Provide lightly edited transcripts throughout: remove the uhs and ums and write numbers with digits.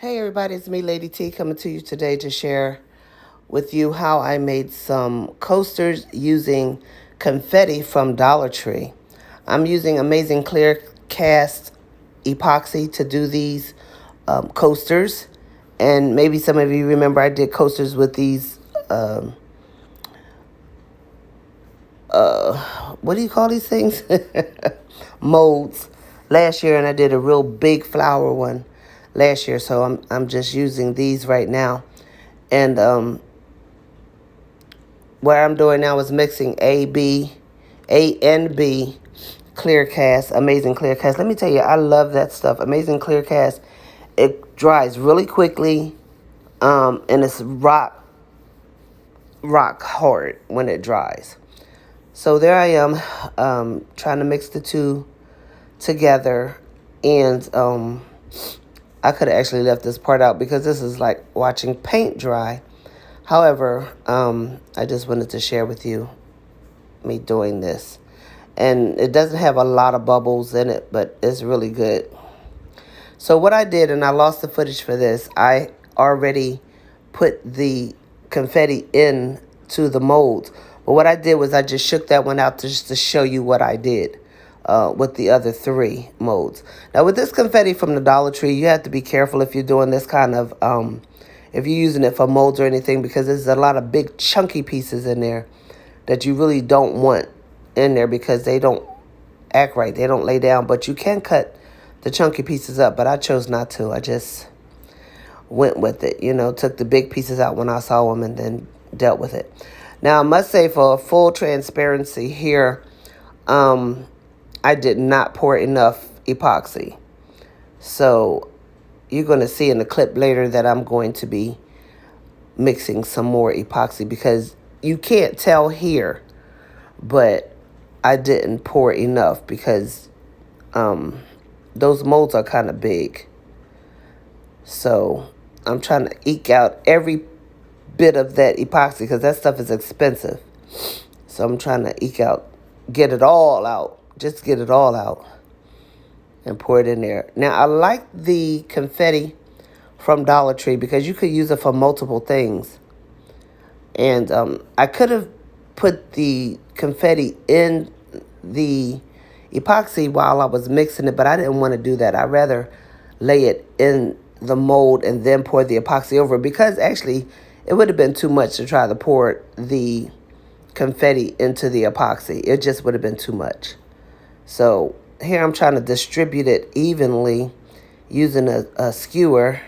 Hey everybody, it's me, Lady T, coming to you today to share with you how I made some coasters using confetti from Dollar Tree. I'm using amazing clear cast epoxy to do these coasters. And maybe some of you remember I did coasters with these, what do you call these things? Molds last year, and I did a real big flower one last year. So I'm just using these right now. And what I'm doing now is mixing A and B clear cast, amazing clear cast. Let me tell you, I love that stuff. Amazing clear cast. It dries really quickly, and it's rock hard when it dries. So there I am, trying to mix the two together, and I could have actually left this part out because this is like watching paint dry. However, I just wanted to share with you me doing this. And it doesn't have a lot of bubbles in it, but it's really good. So what I did, and I lost the footage for this, I already put the confetti into the molds. But what I did was I just shook that one out just to show you what I did with the other three molds. Now with this confetti from the Dollar Tree, you have to be careful if you're doing this kind of, if you're using it for molds or anything, because there's a lot of big chunky pieces in there that you really don't want in there because they don't act right. They don't lay down, but you can cut the chunky pieces up, but I chose not to. I just went with it, took the big pieces out when I saw them and then dealt with it. Now, I must say, for full transparency here, I did not pour enough epoxy. So you're going to see in the clip later that I'm going to be mixing some more epoxy because you can't tell here, but I didn't pour enough because those molds are kind of big. So I'm trying to eke out every bit of that epoxy because that stuff is expensive. So I'm trying to get it all out, just get it all out and pour it in there. Now, I like the confetti from Dollar Tree because you could use it for multiple things. And I could have put the confetti in the epoxy while I was mixing it, but I didn't want to do that. I'd rather lay it in the mold and then pour the epoxy over it because actually it would have been too much to try to pour the confetti into the epoxy. It just would have been too much. So here I'm trying to distribute it evenly using a skewer,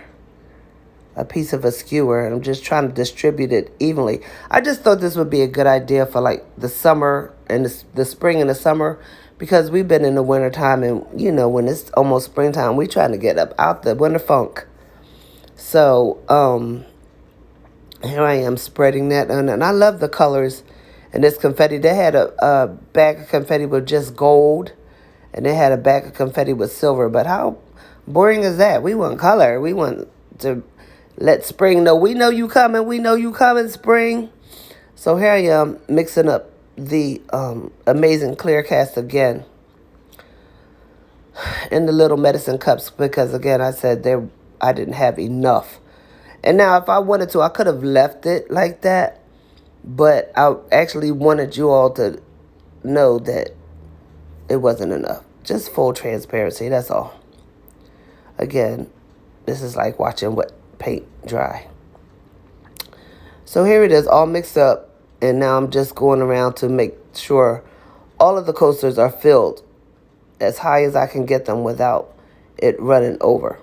a piece of a skewer, and I'm just trying to distribute it evenly. I just thought this would be a good idea for like the summer and the spring and the summer because we've been in the winter time, and when it's almost springtime, we're trying to get up out the winter funk. So here I am spreading that on, and I love the colors in this confetti. They had a bag of confetti with just gold, and they had a bag of confetti with silver. But how boring is that? We want color. We want to let spring know. We know you coming. We know you coming, spring. So here I am mixing up the amazing clear cast again in the little medicine cups because, again, I said I didn't have enough. And now if I wanted to, I could have left it like that. But I actually wanted you all to know that it wasn't enough. Just full transparency, that's all. Again, this is like watching wet paint dry. So here it is, all mixed up. And now I'm just going around to make sure all of the coasters are filled as high as I can get them without it running over.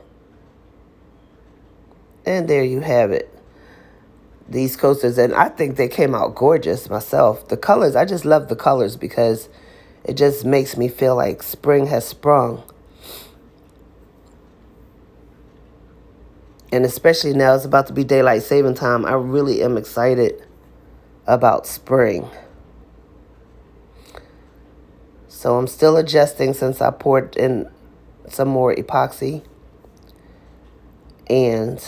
And there you have it. These coasters, and I think they came out gorgeous myself. The colors, I just love the colors because it just makes me feel like spring has sprung. And especially now it's about to be daylight saving time. I really am excited about spring. So I'm still adjusting since I poured in some more epoxy. And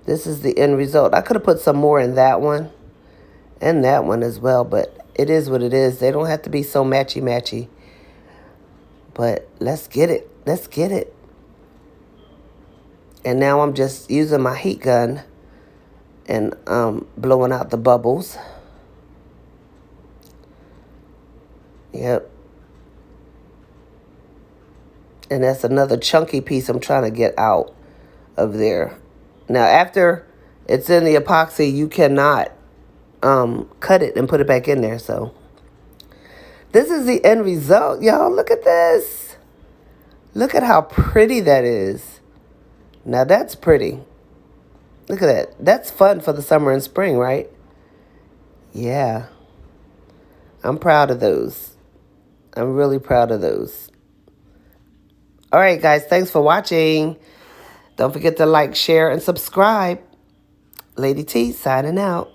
this is the end result. I could have put some more in that one and that one as well, but it is what it is. They don't have to be so matchy-matchy. But let's get it. Let's get it. And now I'm just using my heat gun and blowing out the bubbles. Yep. And that's another chunky piece I'm trying to get out of there. Now, after it's in the epoxy, you cannot cut it and put it back in there. So this is the end result. Y'all, look at this. Look at how pretty that is. Now, that's pretty. Look at that. That's fun for the summer and spring, right? Yeah. I'm proud of those. I'm really proud of those. All right, guys. Thanks for watching. Don't forget to like, share, and subscribe. Lady T signing out.